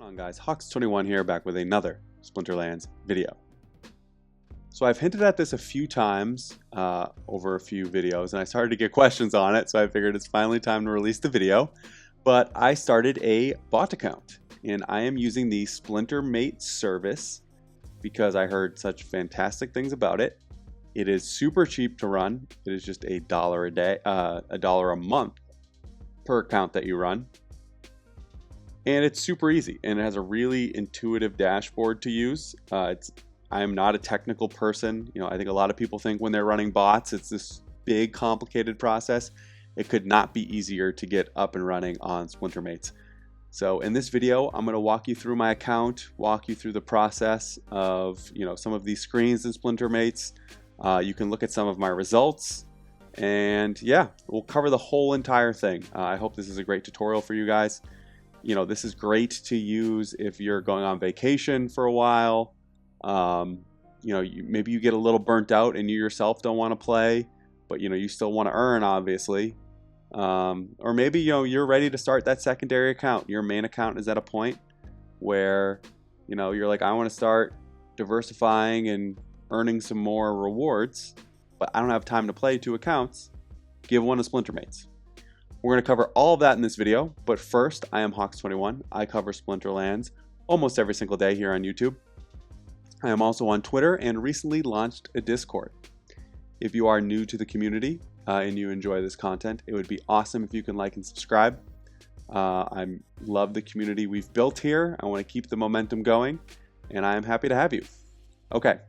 On guys, Hawks21 here, back with another Splinterlands video. So I've hinted at this a few times over a few videos, and I started to get questions on it, so I figured it's finally time to release the video. But I started a bot account, and I am using the Splintermate service because I heard such fantastic things about it. It is super cheap to run. It is just $1 a day, $1 a month per account that you run. And it's super easy, and it has a really intuitive dashboard to use. I'm not a technical person. I think a lot of people think when they're running bots, it's this big, complicated process. It could not be easier to get up and running on Splintermates. So in this video, I'm going to walk you through my account, walk you through the process of some of these screens in Splintermates. You can look at some of my results, and yeah, we'll cover the whole entire thing. I hope this is a great tutorial for you guys. This is great to use if you're going on vacation for a while. Maybe you get a little burnt out and you yourself don't want to play, but you still want to earn, obviously. Or maybe you're ready to start that secondary account. Your main account is at a point where you're like, I want to start diversifying and earning some more rewards, but I don't have time to play 2 accounts. Give one to Splintermates. We're going to cover all of that in this video, but first, I am Hawks21. I cover Splinterlands almost every single day here on YouTube. I am also on Twitter and recently launched a Discord. If you are new to the community and you enjoy this content, it would be awesome if you can like and subscribe. I love the community we've built here. I want to keep the momentum going, and I am happy to have you. Okay.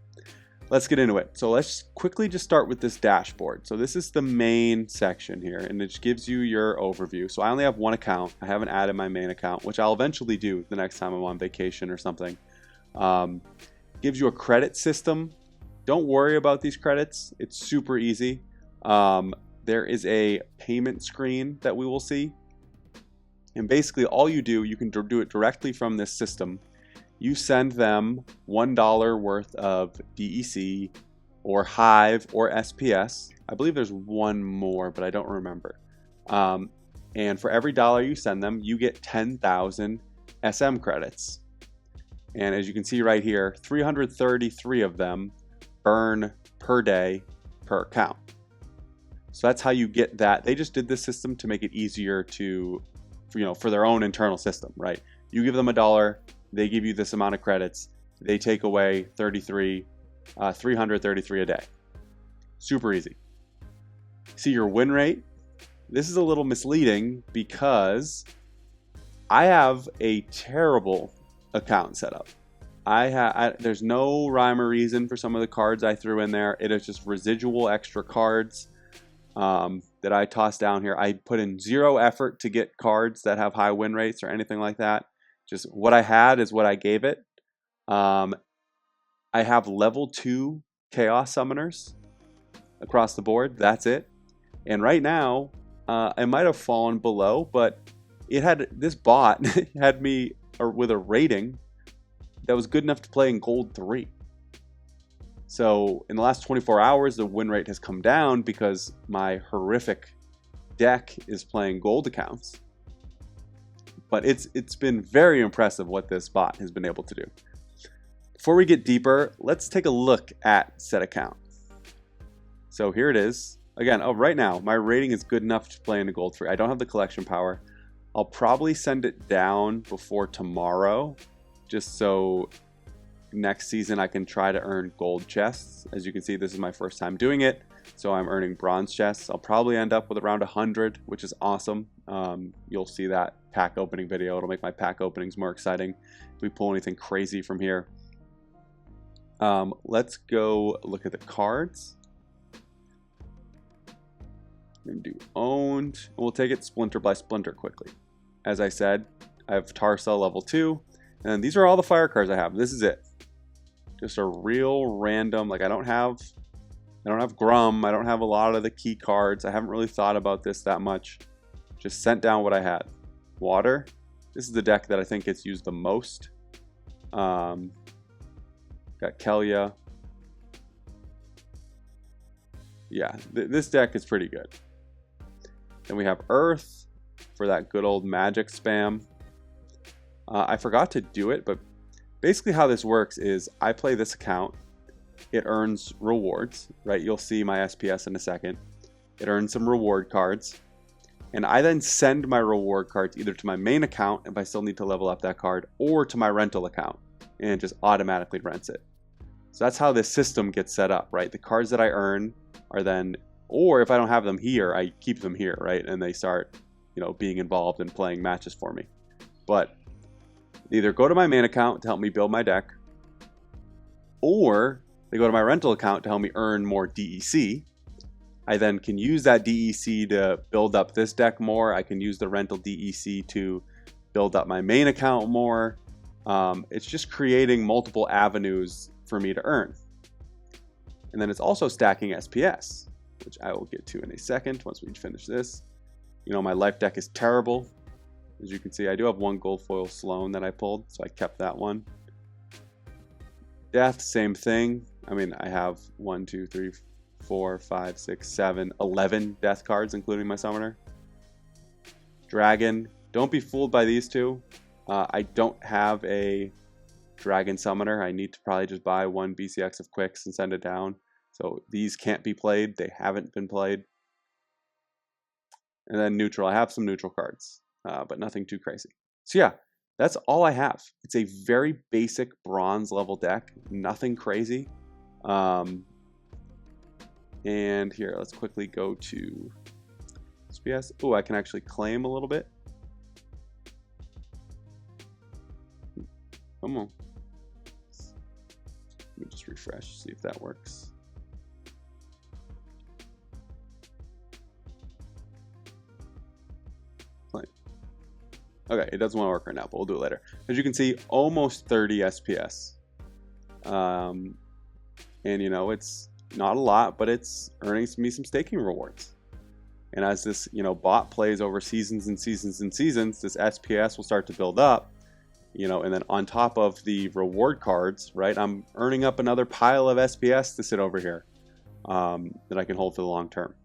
Let's get into it. So let's quickly just start with this dashboard. So this is the main section here, and it just gives you your overview. So I only have one account. I haven't added my main account, which I'll eventually do the next time I'm on vacation or something. Gives you a credit system. Don't worry about these credits. It's super easy. There is a payment screen that we will see. And basically all you do, you can do it directly from this system. You send them $1 worth of DEC or Hive or SPS. I believe there's one more, but I don't remember. And for every dollar you send them, you get 10,000 SM credits. And as you can see right here, 333 of them burn per day per account. So that's how you get that. They just did this system to make it easier for their own internal system, right? You give them $1. They give you this amount of credits. They take away 333 a day. Super easy. See your win rate? This is a little misleading because I have a terrible account set up. There's no rhyme or reason for some of the cards I threw in there. It is just residual extra cards that I tossed down here. I put in 0 effort to get cards that have high win rates or anything like that. Just what I had is what I gave it. I have level 2 chaos summoners across the board. That's it. And right now, it might have fallen below, but this bot had me with a rating that was good enough to play in gold 3. So in the last 24 hours, the win rate has come down because my horrific deck is playing gold accounts. But it's been very impressive what this bot has been able to do. Before we get deeper, let's take a look at set account. So here it is. Again, right now, my rating is good enough to play in a gold 3. I don't have the collection power. I'll probably send it down before tomorrow, just so next season I can try to earn gold chests. As you can see, this is my first time doing it, so I'm earning bronze chests. I'll probably end up with around 100, which is awesome. You'll see that pack opening video. It'll make my pack openings more exciting if we pull anything crazy from here. Let's go look at the cards. We're gonna do owned. We'll take it splinter by splinter quickly. As I said, I have Tarsa level 2, and these are all the fire cards I have. This is it. Just a real random, I don't have Grum. I don't have a lot of the key cards. I haven't really thought about this that much. Just sent down what I had. Water. This is the deck that I think gets used the most. Got Kelia. Yeah, this deck is pretty good. Then we have Earth for that good old magic spam. I forgot to do it, but basically how this works is I play this account. It earns rewards, right? You'll see my SPS in a second. It earns some reward cards. And I then send my reward cards either to my main account if I still need to level up that card, or to my rental account, and it just automatically rents it. So that's how this system gets set up, right? The cards that I earn are then, or if I don't have them here, I keep them here, right? And they start, being involved in playing matches for me. But they either go to my main account to help me build my deck, or they go to my rental account to help me earn more DEC. I then can use that DEC to build up this deck more. I can use the rental DEC to build up my main account more. It's just creating multiple avenues for me to earn. And then it's also stacking SPS, which I will get to in a second once we finish this. My life deck is terrible. As you can see, I do have one gold foil Sloan that I pulled, so I kept that one. Death, same thing. I have 1, 2, 3, 4, 5, 6, 7, 11 death cards, including my summoner. Dragon, don't be fooled by these two. I don't have a dragon summoner. I need to probably just buy one BCX of Quicks and send it down. So these can't be played. They haven't been played. And then neutral. I have some neutral cards, but nothing too crazy. So yeah, that's all I have. It's a very basic bronze level deck. Nothing crazy. And here, let's quickly go to SPS. Oh, I can actually claim a little bit. Come on. Let me just refresh, see if that works. Claim. Okay, it doesn't want to work right now, but we'll do it later. As you can see, almost 30 SPS. And it's not a lot, but it's earning me some staking rewards. And as this, bot plays over seasons and seasons and seasons, this SPS will start to build up, and then on top of the reward cards, right, I'm earning up another pile of SPS to sit over here that I can hold for the long term.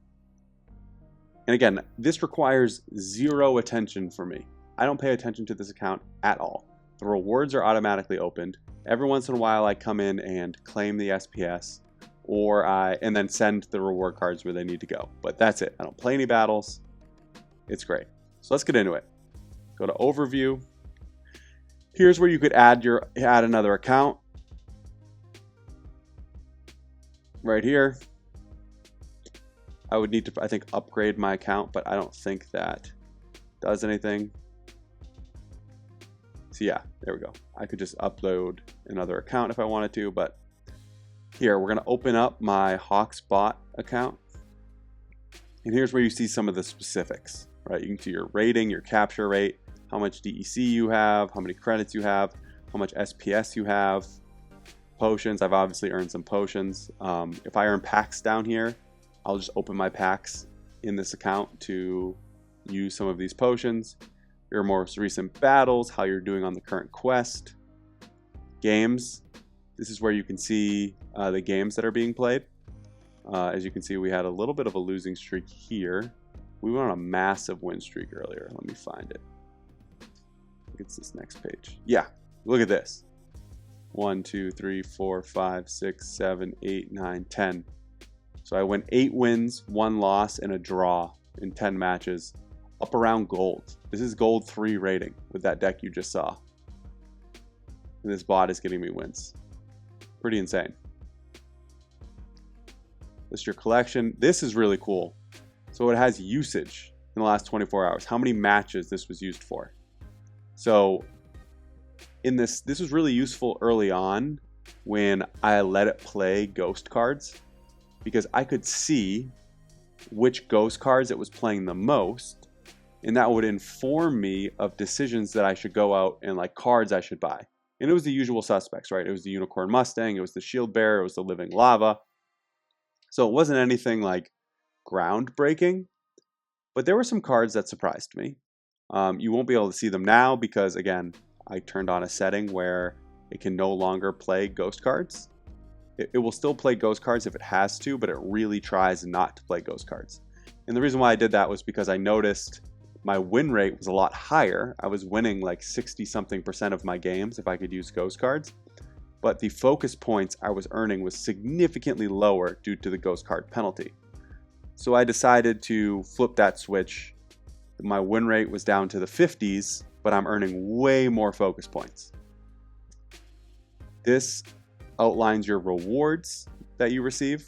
And again, this requires zero attention for me. I don't pay attention to this account at all. The rewards are automatically opened. Every once in a while, I come in and claim the SPS, and then send the reward cards where they need to go. But that's it. I don't play any battles. It's great. So let's get into it. Go to overview. Here's where you could add another account. Right here. I would need to, I think, upgrade my account, but I don't think that does anything. So yeah, there we go. I could just upload another account if I wanted to, but here, we're going to open up my Hawksbot account. And here's where you see some of the specifics, right? You can see your rating, your capture rate, how much DEC you have, how many credits you have, how much SPS you have, potions. I've obviously earned some potions. If I earn packs down here, I'll just open my packs in this account to use some of these potions. Your most recent battles, how you're doing on the current quest. Games. This is where you can see the games that are being played. As you can see, we had a little bit of a losing streak here. We went on a massive win streak earlier. Let me find it. I think it's this next page. Yeah, look at this. 1, 2, 3, 4, 5, 6, 7, 8, 9, 10. So I went 8 wins, 1 loss, and a draw in 10 matches. Up around gold. This is gold 3 rating with that deck you just saw. And this bot is getting me wins. Pretty insane. List your collection. This is really cool. So it has usage in the last 24 hours. How many matches this was used for. So in this was really useful early on when I let it play ghost cards, because I could see which ghost cards it was playing the most, and that would inform me of decisions that I should go out and cards I should buy. And it was the usual suspects, right? It was the Unicorn Mustang, it was the Shield Bearer, it was the Living Lava. So it wasn't anything groundbreaking, but there were some cards that surprised me. You won't be able to see them now because, again, I turned on a setting where it can no longer play ghost cards. It will still play ghost cards if it has to, but it really tries not to play ghost cards. And the reason why I did that was because I noticed my win rate was a lot higher. I was winning like 60 something % of my games if I could use ghost cards. But the focus points I was earning was significantly lower due to the ghost card penalty. So I decided to flip that switch. My win rate was down to the 50s, but I'm earning way more focus points. This outlines your rewards that you receive.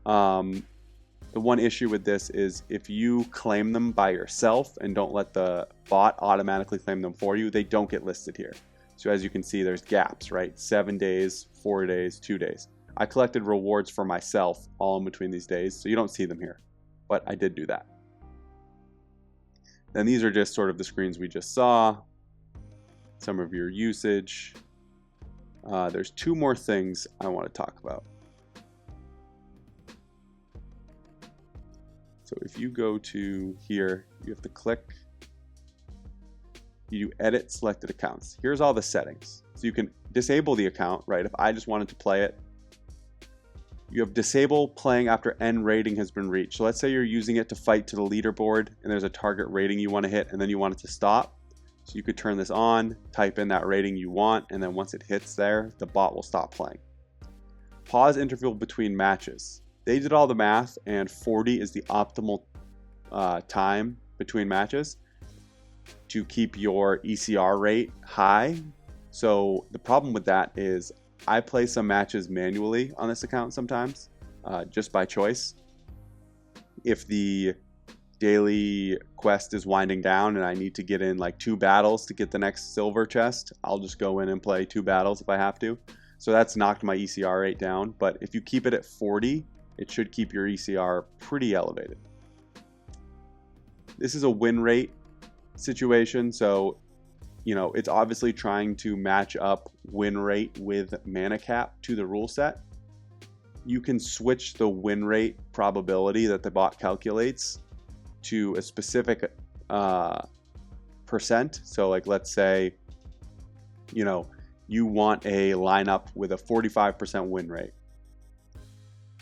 The one issue with this is if you claim them by yourself and don't let the bot automatically claim them for you, they don't get listed here. So as you can see, there's gaps, right? 7 days, 4 days, 2 days. I collected rewards for myself all in between these days, so you don't see them here, but I did do that. Then these are just sort of the screens we just saw, some of your usage. There's 2 more things I want to talk about. So if you go to here, you have to click, you do edit selected accounts. Here's all the settings. So you can disable the account, right? If I just wanted to play it, you have disable playing after N rating has been reached. So let's say you're using it to fight to the leaderboard and there's a target rating you want to hit and then you want it to stop. So you could turn this on, type in that rating you want, and then once it hits there, the bot will stop playing. Pause interval between matches. They did all the math, and 40 is the optimal time between matches to keep your ECR rate high. So the problem with that is I play some matches manually on this account sometimes, just by choice. If the daily quest is winding down and I need to get in like 2 battles to get the next silver chest, I'll just go in and play 2 battles if I have to. So that's knocked my ECR rate down, but if you keep it at 40, it should keep your ECR pretty elevated. This is a win rate situation, so it's obviously trying to match up win rate with mana cap to the rule set. You can switch the win rate probability that the bot calculates to a specific percent. So like let's say you want a lineup with a 45% win rate.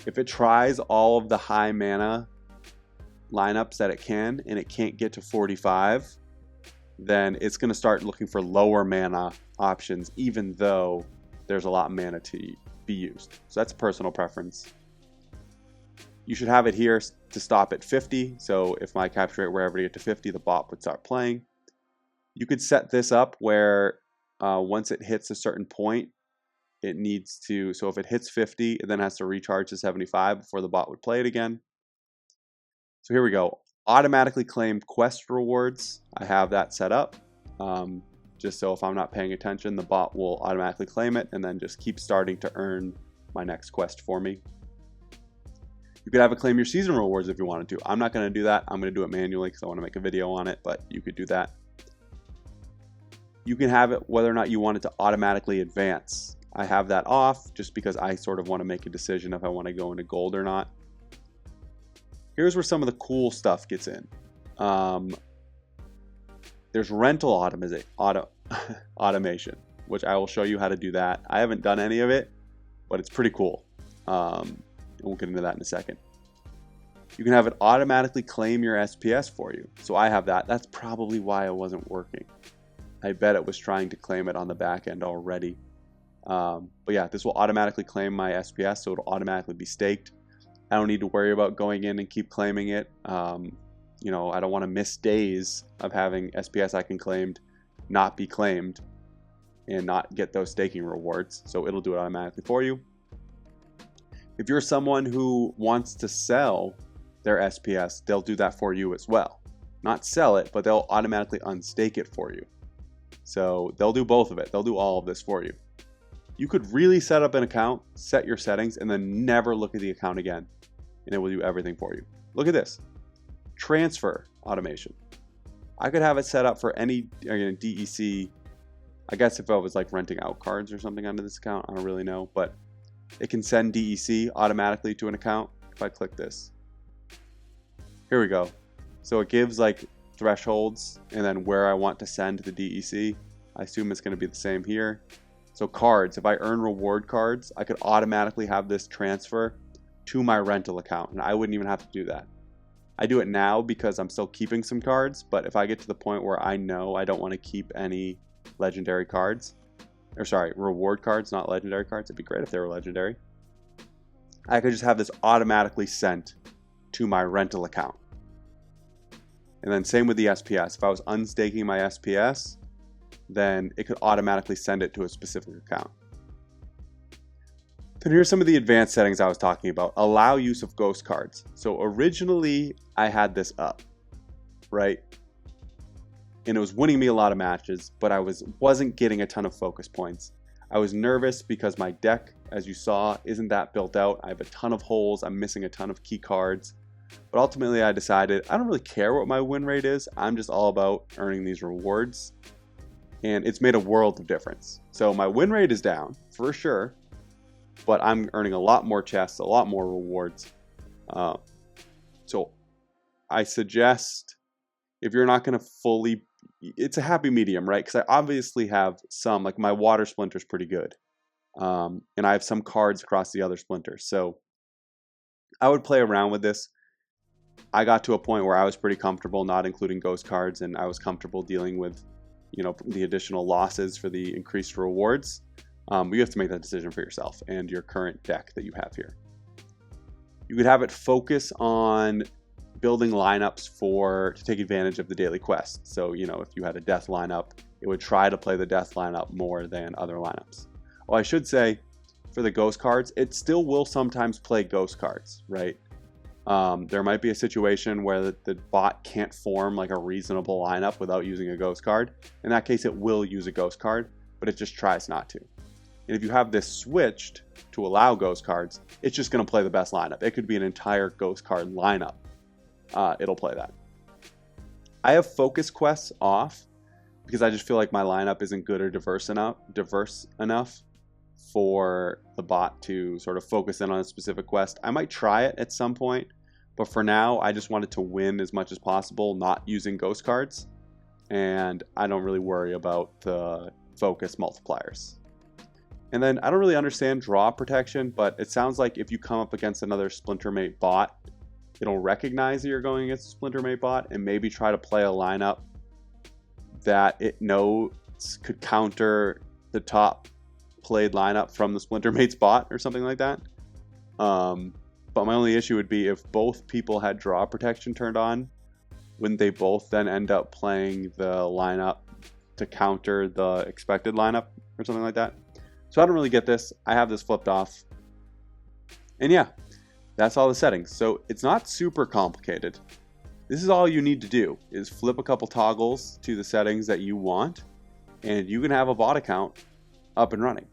If it tries all of the high mana lineups that it can and it can't get to 45, then it's going to start looking for lower mana options, even though there's a lot of mana to be used. So that's personal preference. You should have it here to stop at 50. So if my capture rate were ever to get to 50, the bot would start playing. You could set this up where once it hits a certain point, it needs to, so if it hits 50, it then has to recharge to 75 before the bot would play it again. So here we go. Automatically claim quest rewards. I have that set up. Just so if I'm not paying attention, the bot will automatically claim it and then just keep starting to earn my next quest for me. You could have it claim your season rewards if you wanted to. I'm not going to do that. I'm going to do it manually because I want to make a video on it, but you could do that. You can have it whether or not you want it to automatically advance. I have that off just because I sort of want to make a decision if I want to go into gold or not. Here's where some of the cool stuff gets in. There's rental automation, which I will show you how to do that. I haven't done any of it, but it's pretty cool. We'll get into that in a second. You can have it automatically claim your SPS for you. So I have that. That's probably why it wasn't working. I bet it was trying to claim it on the back end already. But yeah, this will automatically claim my SPS, so it'll automatically be staked. I don't need to worry about going in and keep claiming it. I don't want to miss days of having SPS I can claimed not be claimed and not get those staking rewards. So it'll do it automatically for you. If you're someone who wants to sell their SPS, they'll do that for you as well. Not sell it, but they'll automatically unstake it for you. So they'll do both of it. They'll do all of this for you. You could really set up an account, set your settings, and then never look at the account again. And it will do everything for you. Look at this. Transfer automation. I could have it set up for any DEC. I guess if I was like renting out cards or something onto this account, I don't really know. But it can send DEC automatically to an account if I click this. Here we go. So it gives like thresholds and then where I want to send the DEC. I assume it's going to be the same here. So cards, if I earn reward cards, I could automatically have this transfer to my rental account, and I wouldn't even have to do that. I do it now because I'm still keeping some cards, but if I get to the point where I know I don't want to keep any legendary cards, or sorry, reward cards, not legendary cards, it'd be great if they were legendary, I could just have this automatically sent to my rental account. And then same with the SPS. If I was unstaking my SPS, then it could automatically send it to a specific account. Then here's some of the advanced settings I was talking about. Allow use of ghost cards. So originally I had this up, right? And it was winning me a lot of matches, but I wasn't getting a ton of focus points. I was nervous because my deck, as you saw, isn't that built out. I have a ton of holes. I'm missing a ton of key cards. But ultimately I decided I don't really care what my win rate is. I'm just all about earning these rewards. And it's made a world of difference. So my win rate is down for sure, but I'm earning a lot more chests, a lot more rewards. So I suggest, if you're not going to fully, it's a happy medium, right? Because I obviously have some, like my water splinter is pretty good. And I have some cards across the other splinters. So I would play around with this. I got to a point where I was pretty comfortable not including ghost cards, and I was comfortable dealing with, you know, the additional losses for the increased rewards. But you have to make that decision for yourself and your current deck that you have here. You could have it focus on building lineups to take advantage of the daily quest. So, you know, if you had a death lineup, it would try to play the death lineup more than other lineups. Oh, I should say, for the ghost cards, it still will sometimes play ghost cards, right? There might be a situation where the bot can't form like a reasonable lineup without using a ghost card. In that case, it will use a ghost card, but it just tries not to. And if you have this switched to allow ghost cards, it's just going to play the best lineup. It could be an entire ghost card lineup. It'll play that. I have focus quests off because I just feel like my lineup isn't good or diverse enough for the bot to sort of focus in on a specific quest. I might try it at some point, but for now, I just wanted to win as much as possible, not using ghost cards. And I don't really worry about the focus multipliers. And then I don't really understand draw protection, but it sounds like if you come up against another Splintermate bot, it'll recognize that you're going against a Splintermate bot and maybe try to play a lineup that it knows could counter the top played lineup from the Splintermates bot or something like that. But my only issue would be if both people had draw protection turned on, wouldn't they both then end up playing the lineup to counter the expected lineup or something like that? So I don't really get this. I have this flipped off. And yeah, that's all the settings. So it's not super complicated. This is all you need to do is flip a couple toggles to the settings that you want, and you can have a bot account up and running.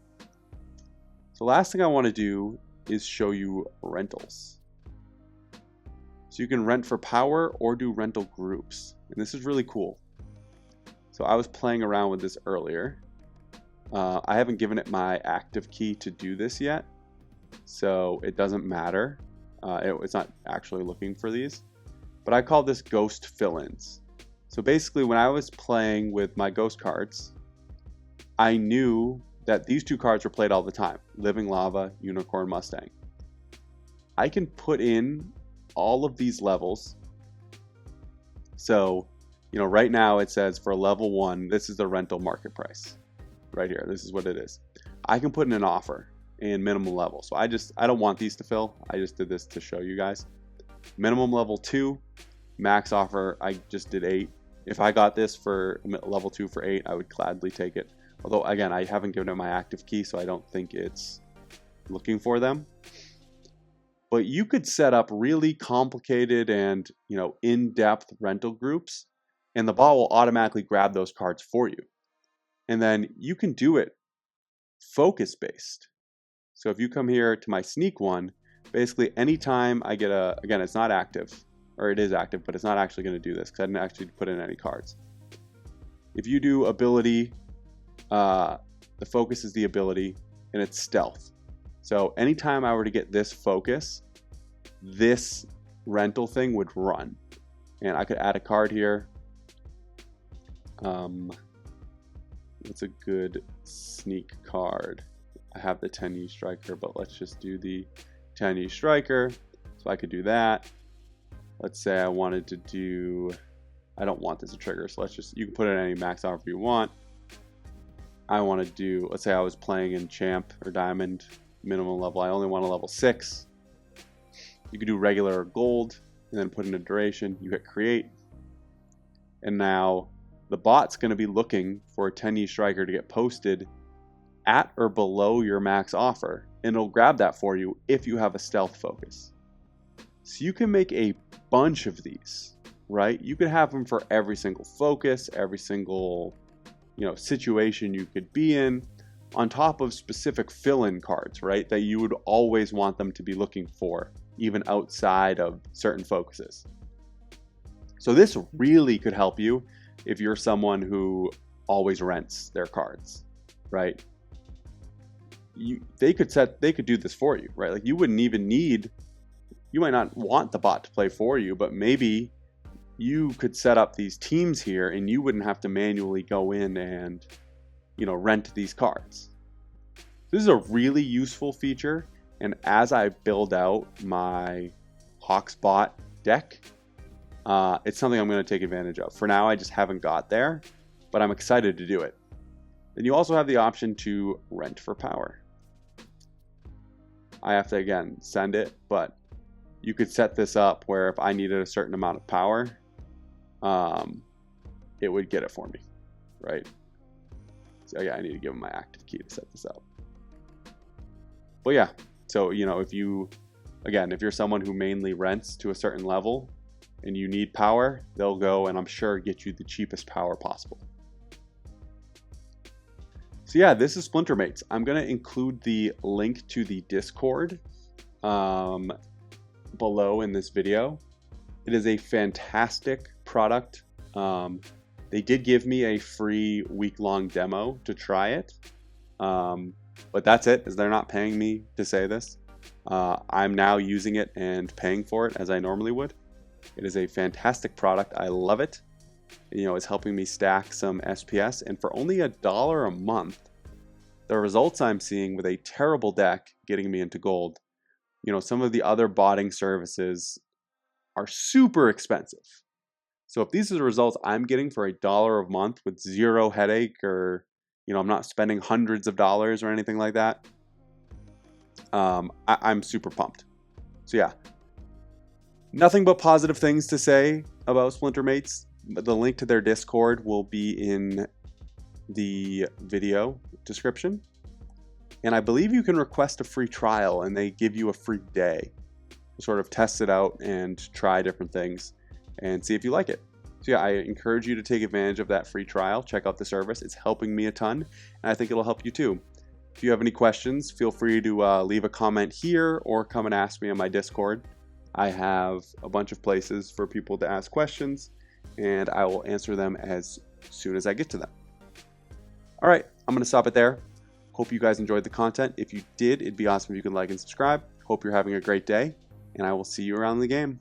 So last thing I want to do is show you rentals. So you can rent for power or do rental groups. And this is really cool. So I was playing around with this earlier. I haven't given it my active key to do this yet, so it doesn't matter. It's not actually looking for these, but I call this ghost fill-ins. So basically when I was playing with my ghost cards, I knew that these two cards were played all the time: Living Lava, Unicorn, Mustang. I can put in all of these levels. So, you know, right now it says for level 1, this is the rental market price. Right here, this is what it is. I can put in an offer and minimum level. So I don't want these to fill. I just did this to show you guys. Minimum level 2, max offer, I just did 8. If I got this for level 2 for 8, I would gladly take it. Although again, I haven't given it my active key, so I don't think it's looking for them. But you could set up really complicated and, you know, in-depth rental groups, and the bot will automatically grab those cards for you. And then you can do it focus based. So if you come here to my sneak one, basically anytime I get again, it's not active, or it is active, but it's not actually going to do this because I didn't actually put in any cards. If you do ability, the focus is the ability, and it's stealth. So anytime I were to get this focus, this rental thing would run. And I could add a card here. What's a good sneak card? I have the 10E striker, but let's just do the 10E striker. So I could do that. let's say I wanted to do, I don't want this to trigger, so let's just, you can put in any max offer you want. I want to do, let's say I was playing in champ or diamond minimum level, I only want a level 6. You could do regular or gold and then put in a duration. You hit create, and now the bot's going to be looking for a 10E striker to get posted at or below your max offer, and it'll grab that for you if you have a stealth focus. So you can make a bunch of these, right? You could have them for every single focus, every single, you know, situation you could be in, on top of specific fill-in cards, right? That you would always want them to be looking for, even outside of certain focuses. So this really could help you if you're someone who always rents their cards, right? They could do this for you, right? Like you wouldn't even need, you might not want the bot to play for you, but maybe you could set up these teams here and you wouldn't have to manually go in and, you know, rent these cards. This is a really useful feature, and as I build out my Hawksbot deck, it's something I'm going to take advantage of. For now, I just haven't got there, but I'm excited to do it. Then you also have the option to rent for power. I have to, again, send it, but you could set this up where if I needed a certain amount of power, it would get it for me, right? So yeah, I need to give them my active key to set this up. But yeah, so, you know, if you're someone who mainly rents to a certain level and you need power, they'll go and I'm sure get you the cheapest power possible. So yeah, this is Splintermates. I'm going to include the link to the Discord below in this video. It is a fantastic product. They did give me a free week-long demo to try it. But that's it, as they're not paying me to say this. I'm now using it and paying for it as I normally would. It is a fantastic product. I love it. You know, it's helping me stack some SPS, and for only $1 a month, the results I'm seeing with a terrible deck getting me into gold. You know, some of the other botting services are super expensive. So if these are the results I'm getting for $1 a month with zero headache, or, you know, I'm not spending hundreds of dollars or anything like that, I'm super pumped. So yeah, nothing but positive things to say about Splintermates. The link to their Discord will be in the video description. And I believe you can request a free trial and they give you a free day to sort of test it out and try different things and see if you like it. So yeah, I encourage you to take advantage of that free trial. Check out the service. It's helping me a ton, and I think it'll help you too. If you have any questions, feel free to leave a comment here or come and ask me on my Discord. I have a bunch of places for people to ask questions, and I will answer them as soon as I get to them. All right, I'm going to stop it there. Hope you guys enjoyed the content. If you did, it'd be awesome if you could like and subscribe. Hope you're having a great day, and I will see you around the game.